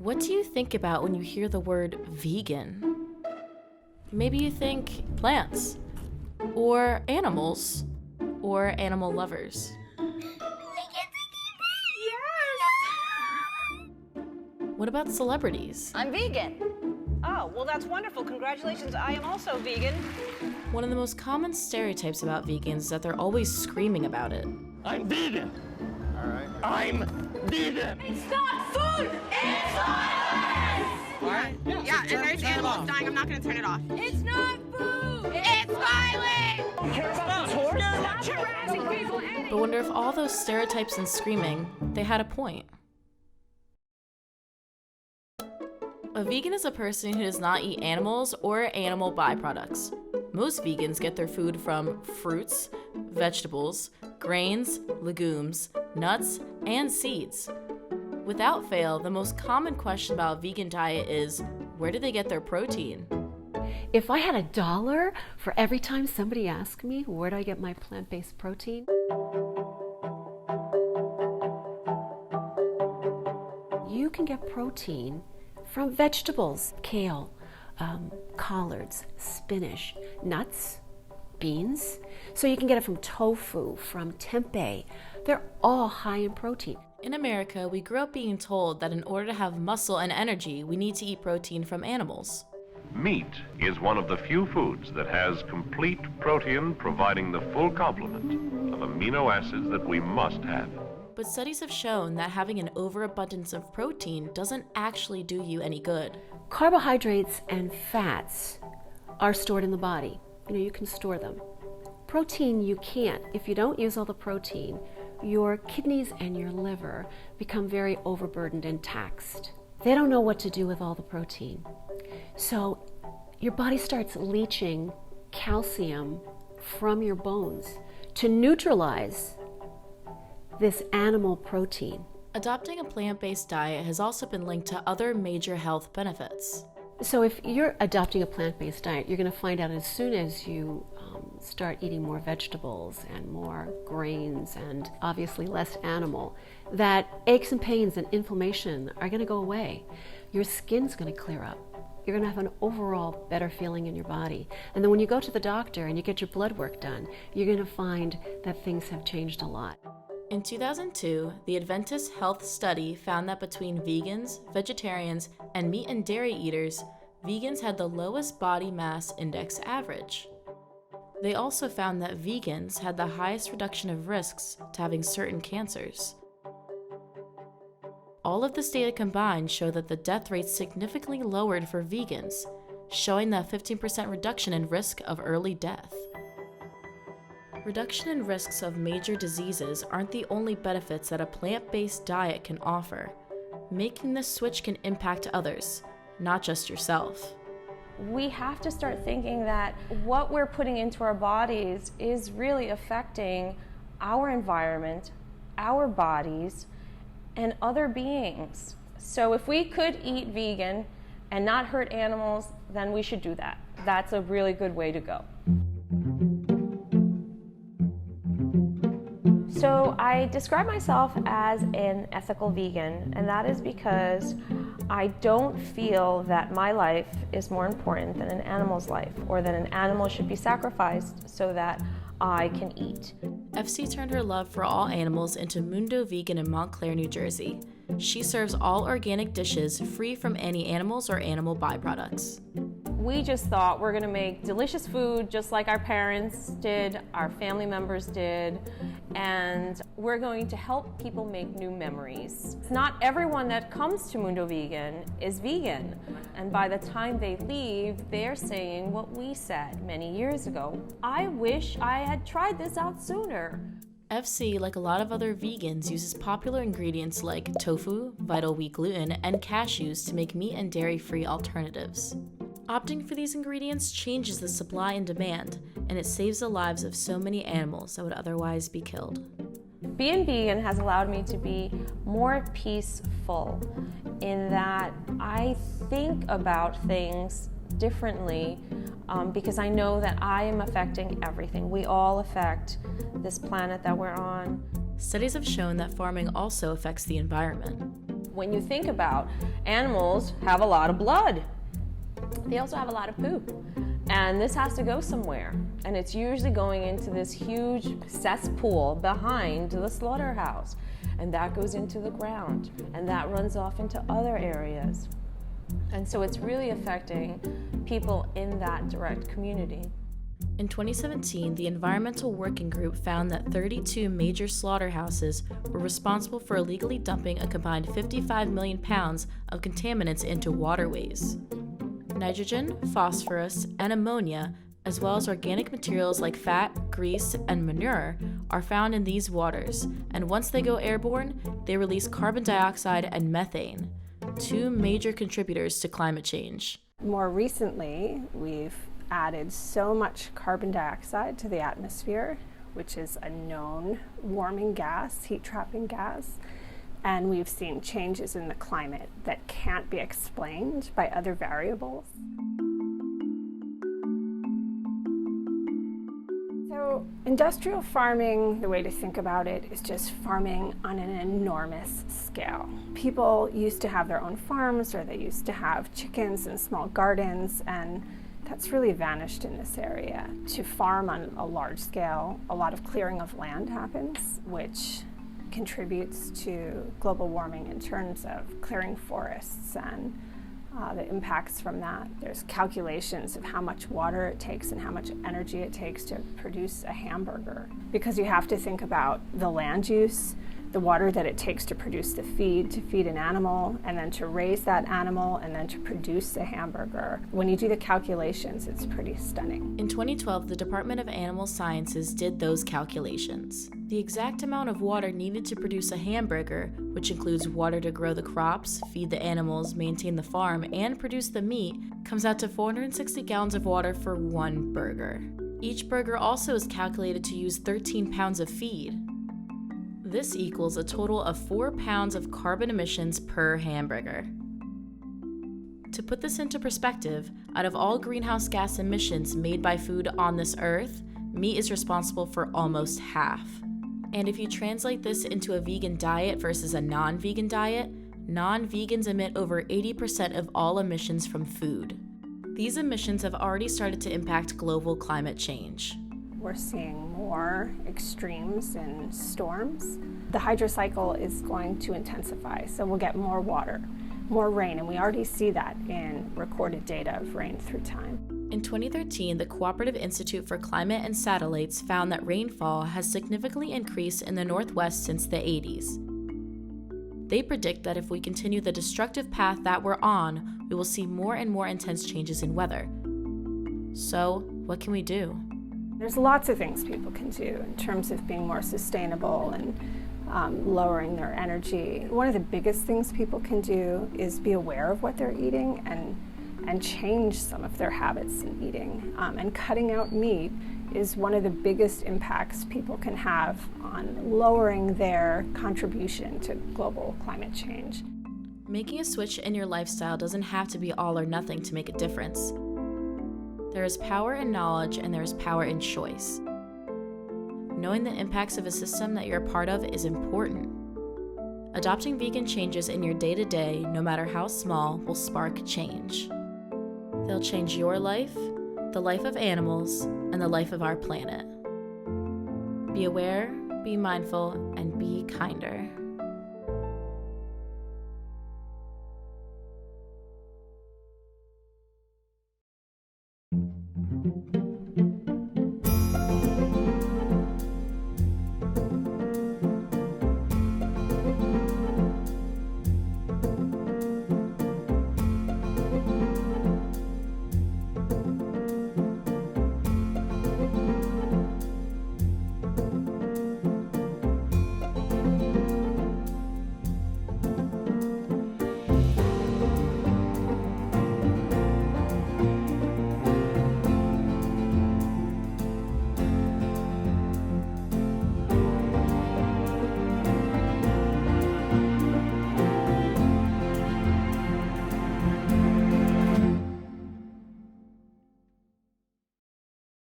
What do you think about when you hear the word vegan? Maybe you think plants, or animals, or animal lovers. What about celebrities? I'm vegan. Oh, well, that's wonderful. Congratulations. I am also vegan. One of the most common stereotypes about vegans is that they're always screaming about it. I'm vegan. All right. I'm vegan. It's not food! It's violence! What? Yeah, and there's animals dying. I'm not going to turn it off. It's not food! It's violence! You care about this horse? Stop harassing people! But I wonder if all those stereotypes and screaming, they had a point. A vegan is a person who does not eat animals or animal byproducts. Most vegans get their food from fruits, vegetables, grains, legumes, nuts, and seeds. Without fail, the most common question about a vegan diet is, where do they get their protein? If I had $1 for every time somebody asked me, where do I get my plant-based protein? You can get protein from vegetables, kale, collards, spinach, nuts, beans. So you can get it from tofu, from tempeh. They're all high in protein. In America, we grew up being told that in order to have muscle and energy, we need to eat protein from animals. Meat is one of the few foods that has complete protein, providing the full complement of amino acids that we must have. But studies have shown that having an overabundance of protein doesn't actually do you any good. Carbohydrates and fats are stored in the body. You can store them. Protein, you can't. If you don't use all the protein, your kidneys and your liver become very overburdened and taxed. They don't know what to do with all the protein. So your body starts leaching calcium from your bones to neutralize this animal protein. Adopting a plant-based diet has also been linked to other major health benefits. So if you're adopting a plant-based diet, you're going to find out as soon as you start eating more vegetables and more grains and obviously less animal, that aches and pains and inflammation are going to go away. Your skin's going to clear up. You're going to have an overall better feeling in your body. And then when you go to the doctor and you get your blood work done, you're going to find that things have changed a lot. In 2002, the Adventist Health Study found that between vegans, vegetarians, and meat and dairy eaters, vegans had the lowest body mass index average. They also found that vegans had the highest reduction of risks to having certain cancers. All of this data combined show that the death rate significantly lowered for vegans, showing that 15% reduction in risk of early death. Reduction in risks of major diseases aren't the only benefits that a plant-based diet can offer. Making this switch can impact others, not just yourself. We have to start thinking that what we're putting into our bodies is really affecting our environment, our bodies, and other beings. So if we could eat vegan and not hurt animals, then we should do that. That's a really good way to go. So I describe myself as an ethical vegan, and that is because I don't feel that my life is more important than an animal's life, or that an animal should be sacrificed so that I can eat. FC turned her love for all animals into Mundo Vegan in Montclair, New Jersey. She serves all organic dishes free from any animals or animal byproducts. We just thought we're gonna make delicious food just like our parents did, our family members did, and we're going to help people make new memories. Not everyone that comes to Mundo Vegan is vegan, and by the time they leave, they're saying what we said many years ago. I wish I had tried this out sooner. FC, like a lot of other vegans, uses popular ingredients like tofu, vital wheat gluten, and cashews to make meat and dairy-free alternatives. Opting for these ingredients changes the supply and demand, and it saves the lives of so many animals that would otherwise be killed. Being vegan has allowed me to be more peaceful in that I think about things differently because I know that I am affecting everything. We all affect this planet that we're on. Studies have shown that farming also affects the environment. When you think about animals have a lot of blood, they also have a lot of poop. And this has to go somewhere. And it's usually going into this huge cesspool behind the slaughterhouse. And that goes into the ground. And that runs off into other areas. And so it's really affecting people in that direct community. In 2017, the Environmental Working Group found that 32 major slaughterhouses were responsible for illegally dumping a combined 55 million pounds of contaminants into waterways. Nitrogen, phosphorus, and ammonia, as well as organic materials like fat, grease, and manure, are found in these waters, and once they go airborne, they release carbon dioxide and methane, two major contributors to climate change. More recently, we've added so much carbon dioxide to the atmosphere, which is a known warming gas, heat-trapping gas, and we've seen changes in the climate that can't be explained by other variables. So industrial farming, the way to think about it is just farming on an enormous scale. People used to have their own farms, or they used to have chickens and small gardens, and that's really vanished in this area. To farm on a large scale, a lot of clearing of land happens, which contributes to global warming in terms of clearing forests and the impacts from that. There's calculations of how much water it takes and how much energy it takes to produce a hamburger, because you have to think about the land use, the water that it takes to produce the feed, to feed an animal, and then to raise that animal, and then to produce a hamburger. When you do the calculations, it's pretty stunning. In 2012, the Department of Animal Sciences did those calculations. The exact amount of water needed to produce a hamburger, which includes water to grow the crops, feed the animals, maintain the farm, and produce the meat, comes out to 460 gallons of water for one burger. Each burger also is calculated to use 13 pounds of feed. This equals a total of 4 pounds of carbon emissions per hamburger. To put this into perspective, out of all greenhouse gas emissions made by food on this earth, meat is responsible for almost half. And if you translate this into a vegan diet versus a non-vegan diet, non-vegans emit over 80% of all emissions from food. These emissions have already started to impact global climate change. We're seeing more extremes in storms. The hydrocycle is going to intensify, so we'll get more water, more rain, and we already see that in recorded data of rain through time. In 2013, the Cooperative Institute for Climate and Satellites found that rainfall has significantly increased in the Northwest since the 80s. They predict that if we continue the destructive path that we're on, we will see more and more intense changes in weather. So, what can we do? There's lots of things people can do in terms of being more sustainable and lowering their energy. One of the biggest things people can do is be aware of what they're eating and change some of their habits in eating. And cutting out meat is one of the biggest impacts people can have on lowering their contribution to global climate change. Making a switch in your lifestyle doesn't have to be all or nothing to make a difference. There is power in knowledge, and there is power in choice. Knowing the impacts of a system that you're a part of is important. Adopting vegan changes in your day-to-day, no matter how small, will spark change. They'll change your life, the life of animals, and the life of our planet. Be aware, be mindful, and be kinder.